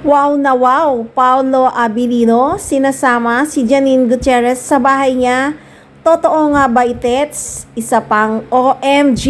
Wow na wow, Paolo Abilino sinasama si Janine Gutierrez sa bahay niya. Totoo nga ba itets? Isa pang OMG!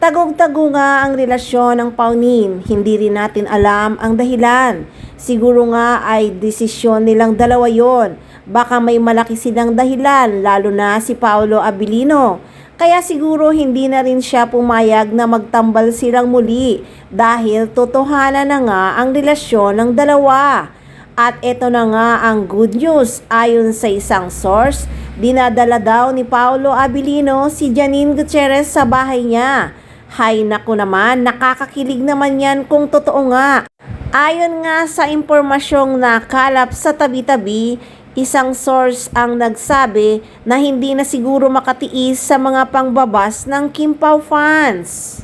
Tagong-tago nga ang relasyon ng Paunin. Hindi rin natin alam ang dahilan. Siguro nga ay desisyon nilang dalawa yon. Baka may malaki silang dahilan, lalo na si Paolo Abilino. Kaya siguro hindi na rin siya pumayag na magtambal silang muli dahil totohanan na nga ang relasyon ng dalawa. At ito na nga ang good news. Ayon sa isang source, dinadala daw ni Paolo Abilino si Janine Gutierrez sa bahay niya. Hay naku naman, nakakakilig naman yan kung totoo nga. Ayon nga sa impormasyong nakalap sa tabi-tabi, isang source ang nagsabi na hindi na siguro makatiis sa mga pangbabas ng Kim Pao fans.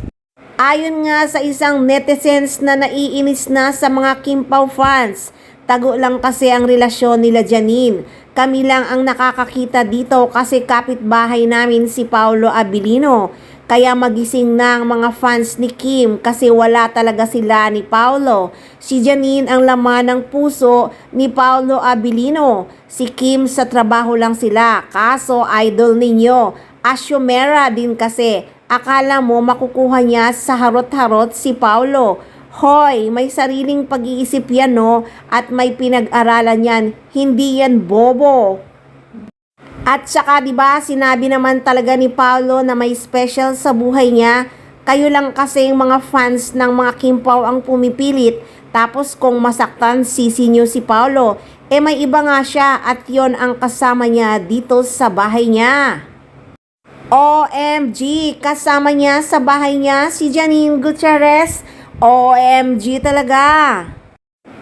Ayon nga sa isang netizens na naiinis na sa mga Kim Pao fans, tago lang kasi ang relasyon nila Janine. Kami lang ang nakakakita dito kasi kapitbahay namin si Paolo Abilino. Kaya magising na ang mga fans ni Kim kasi wala talaga sila ni Paolo. Si Janine ang laman ng puso ni Paolo Abilino. Si Kim sa trabaho lang sila. Kaso idol ninyo. Asyomera din kasi. Akala mo makukuha niya sa harot-harot si Paolo. Hoy, may sariling pag-iisip yan no? At may pinag-aralan yan. Hindi yan bobo. At saka 'di ba sinabi naman talaga ni Paolo na may special sa buhay niya. Kayo lang kasi yung mga fans ng mga Kim Pao ang pumipilit. Tapos kung masaktan sisi nyo si Paolo, may iba nga siya at yon ang kasama niya dito sa bahay niya. OMG, kasama niya sa bahay niya si Janine Gutierrez. OMG talaga.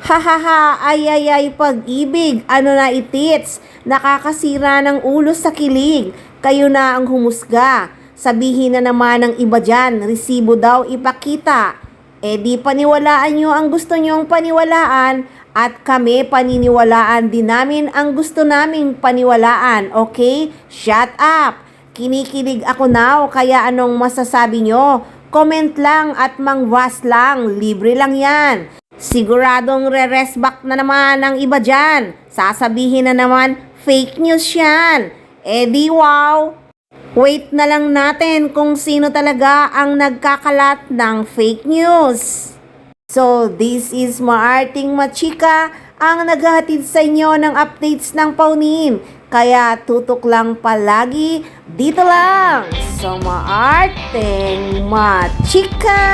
Hahaha, ay pag-ibig, ano na itits, nakakasira ng ulo sa kilig, kayo na ang humusga. Sabihin na naman ng iba dyan, resibo daw ipakita. Di paniwalaan nyo ang gusto nyong paniwalaan at kami paniniwalaan din namin ang gusto naming paniwalaan, okay? Shut up! Kinikilig ako now, kaya anong masasabi nyo? Comment lang at mangwas lang, libre lang yan. Siguradong re-resback na naman ang iba dyan. Sasabihin na naman, fake news yan. Di wow. Wait na lang natin kung sino talaga ang nagkakalat ng fake news. So, this is Maarting Machika ang naghahatid sa inyo ng updates ng Paunin. Kaya tutok lang palagi dito lang sa Maarting Machika.